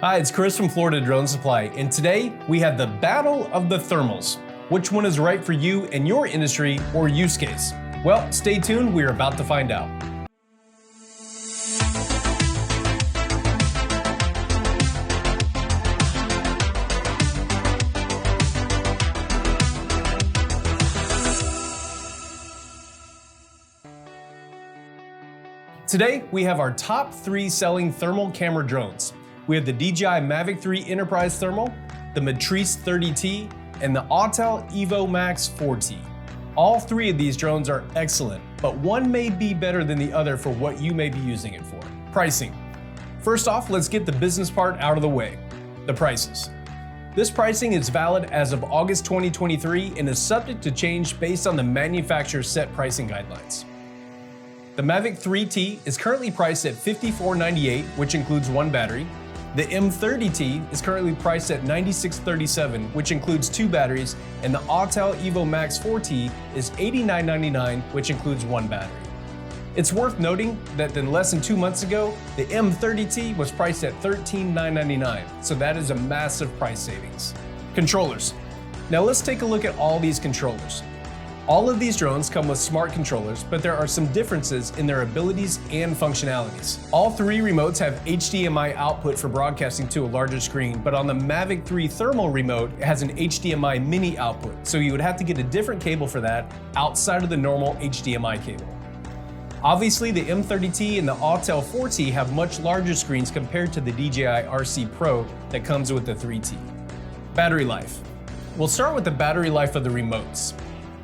Hi, it's Chris from Florida Drone Supply, and today we have the battle of the thermals. Which one is right for you and your industry or use case? Well, stay tuned, we're about to find out. Today, we have our top 3 selling thermal camera drones. We have the DJI Mavic 3 Enterprise Thermal, the Matrice 30T, and the Autel Evo Max 4T. All 3 of these drones are excellent, but one may be better than the other for what you may be using it for. Pricing. First off, let's get the business part out of the way. The prices. This pricing is valid as of August 2023 and is subject to change based on the manufacturer's set pricing guidelines. The Mavic 3T is currently priced at $54.98, which includes one battery. The M30T is currently priced at $96.37, which includes 2 batteries, and the Autel Evo Max 4T is $89.99, which includes 1 battery. It's worth noting that less than 2 months ago, the M30T was priced at $13,999, so that is a massive price savings. Controllers. Now let's take a look at all these controllers. All of these drones come with smart controllers, but there are some differences in their abilities and functionalities. All 3 remotes have HDMI output for broadcasting to a larger screen, but on the Mavic 3 thermal remote, it has an HDMI mini output, so you would have to get a different cable for that outside of the normal HDMI cable. Obviously, the M30T and the Autel 4T have much larger screens compared to the DJI RC Pro that comes with the 3T. Battery life. We'll start with the battery life of the remotes.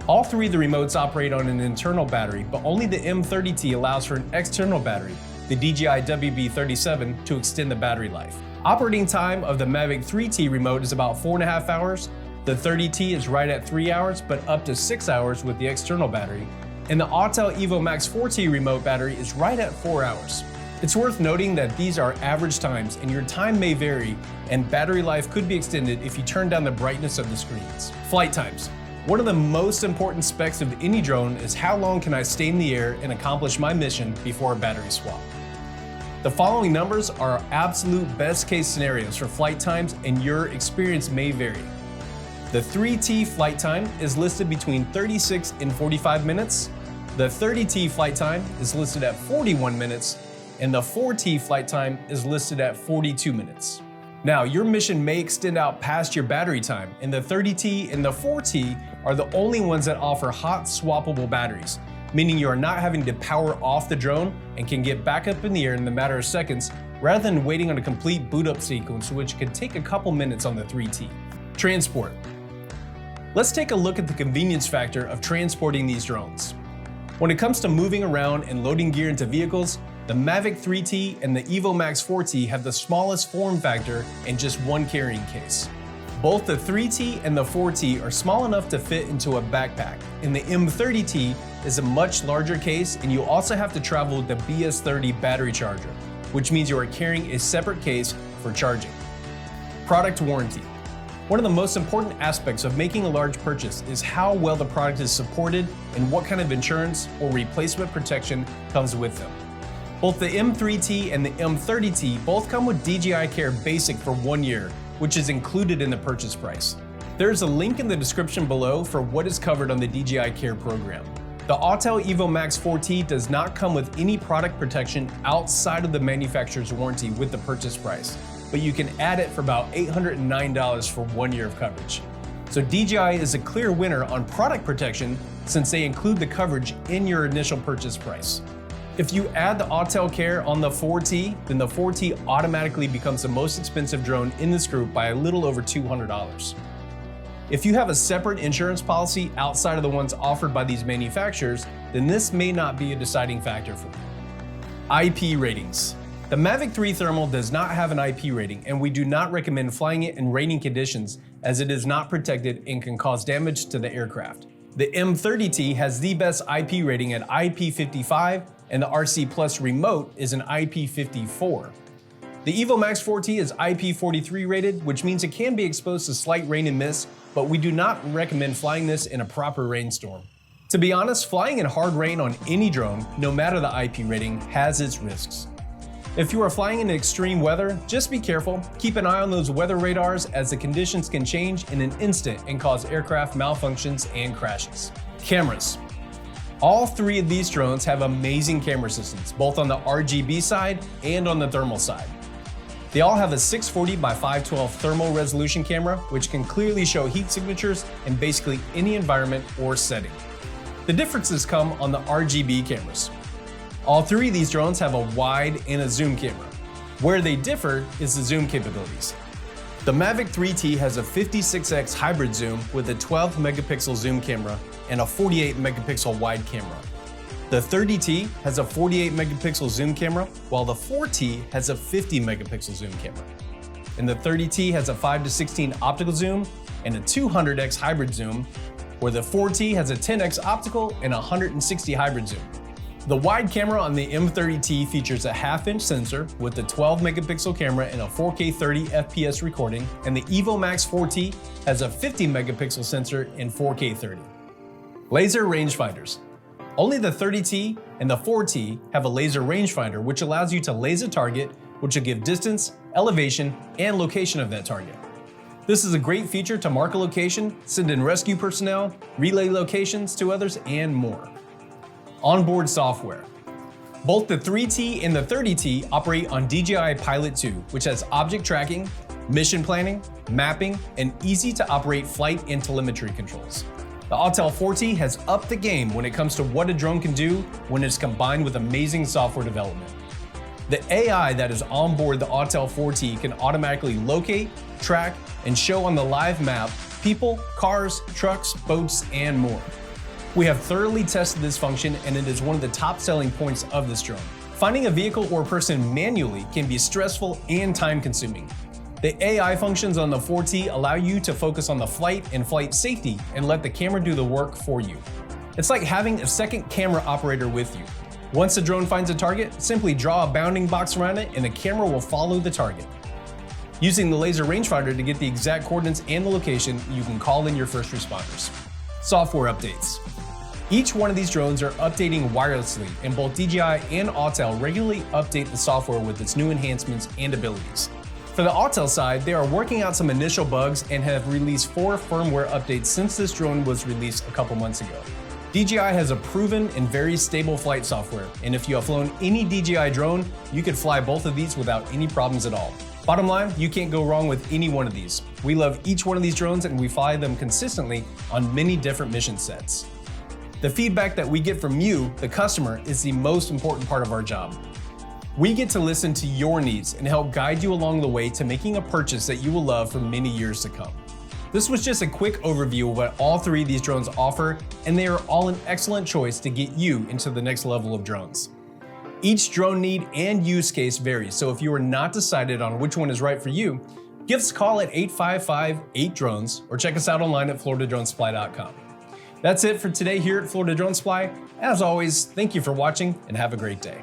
All 3 of the remotes operate on an internal battery, but only the M30T allows for an external battery, the DJI WB37, to extend the battery life. Operating time of the Mavic 3T remote is about 4.5 hours. The 30T is right at 3 hours, but up to 6 hours with the external battery. And the Autel Evo Max 4T remote battery is right at 4 hours. It's worth noting that these are average times, and your time may vary, and battery life could be extended if you turn down the brightness of the screens. Flight times. One of the most important specs of any drone is how long can I stay in the air and accomplish my mission before a battery swap. The following numbers are our absolute best case scenarios for flight times, and your experience may vary. The 3T flight time is listed between 36 and 45 minutes. The 30T flight time is listed at 41 minutes, and the 4T flight time is listed at 42 minutes. Now, your mission may extend out past your battery time, and the 30T and the 4T are the only ones that offer hot swappable batteries, meaning you are not having to power off the drone and can get back up in the air in a matter of seconds rather than waiting on a complete boot up sequence, which could take a couple minutes on the 3T. Transport. Let's take a look at the convenience factor of transporting these drones. When it comes to moving around and loading gear into vehicles, the Mavic 3T and the Evo Max 4T have the smallest form factor and just one carrying case. Both the 3T and the 4T are small enough to fit into a backpack, and the M30T is a much larger case, and you also have to travel with the BS30 battery charger, which means you are carrying a separate case for charging. Product warranty. One of the most important aspects of making a large purchase is how well the product is supported and what kind of insurance or replacement protection comes with them. Both the M3T and the M30T both come with DJI Care Basic for 1 year, which is included in the purchase price. There's a link in the description below for what is covered on the DJI Care program. The Autel Evo Max 4T does not come with any product protection outside of the manufacturer's warranty with the purchase price, but you can add it for about $809 for 1 year of coverage. So DJI is a clear winner on product protection since they include the coverage in your initial purchase price. If you add the Autel Care on the 4T, then the 4T automatically becomes the most expensive drone in this group by a little over $200. If you have a separate insurance policy outside of the ones offered by these manufacturers, then this may not be a deciding factor for you. IP ratings. The Mavic 3 Thermal does not have an IP rating, and we do not recommend flying it in raining conditions as it is not protected and can cause damage to the aircraft. The M30T has the best IP rating at IP55, and the RC Plus remote is an IP54. The Evo Max 4T is IP43 rated, which means it can be exposed to slight rain and mist, but we do not recommend flying this in a proper rainstorm. To be honest, flying in hard rain on any drone, no matter the IP rating, has its risks. If you are flying in extreme weather, just be careful. Keep an eye on those weather radars as the conditions can change in an instant and cause aircraft malfunctions and crashes. Cameras. All three of these drones have amazing camera systems, both on the RGB side and on the thermal side. They all have a 640 by 512 thermal resolution camera, which can clearly show heat signatures in basically any environment or setting. The differences come on the RGB cameras. All three of these drones have a wide and a zoom camera. Where they differ is the zoom capabilities. The Mavic 3T has a 56x hybrid zoom with a 12 megapixel zoom camera and a 48 megapixel wide camera. The 30T has a 48 megapixel zoom camera, while the 4T has a 50 megapixel zoom camera. And the 30T has a 5:16 optical zoom and a 200x hybrid zoom, where the 4T has a 10x optical and a 160 hybrid zoom. The wide camera on the M30T features a half-inch sensor with a 12 megapixel camera and a 4K 30 FPS recording, and the Evo Max 4T has a 50 megapixel sensor in 4K 30. Laser rangefinders. Only the 30T and the 4T have a laser rangefinder, which allows you to laser target, which will give distance, elevation, and location of that target. This is a great feature to mark a location, send in rescue personnel, relay locations to others, and more. Onboard software. Both the 3T and the 30T operate on DJI Pilot 2, which has object tracking, mission planning, mapping, and easy to operate flight and telemetry controls. The Autel 4T has upped the game when it comes to what a drone can do when it's combined with amazing software development. The AI that is on board the Autel 4T can automatically locate, track, and show on the live map people, cars, trucks, boats, and more. We have thoroughly tested this function, and it is one of the top selling points of this drone. Finding a vehicle or person manually can be stressful and time-consuming. The AI functions on the 4T allow you to focus on the flight and flight safety and let the camera do the work for you. It's like having a second camera operator with you. Once the drone finds a target, simply draw a bounding box around it and the camera will follow the target. Using the laser rangefinder to get the exact coordinates and the location, you can call in your first responders. Software updates. Each one of these drones are updating wirelessly, and both DJI and Autel regularly update the software with its new enhancements and abilities. For the Autel side, they are working out some initial bugs and have released 4 firmware updates since this drone was released a couple months ago. DJI has a proven and very stable flight software, and if you have flown any DJI drone, you could fly both of these without any problems at all. Bottom line, you can't go wrong with any one of these. We love each one of these drones and we fly them consistently on many different mission sets. The feedback that we get from you, the customer, is the most important part of our job. We get to listen to your needs and help guide you along the way to making a purchase that you will love for many years to come. This was just a quick overview of what all three of these drones offer, and they are all an excellent choice to get you into the next level of drones. Each drone need and use case varies, so if you are not decided on which one is right for you, give us a call at 855-8-DRONES or check us out online at floridadronesupply.com. That's it for today here at Florida Drone Supply. As always, thank you for watching and have a great day.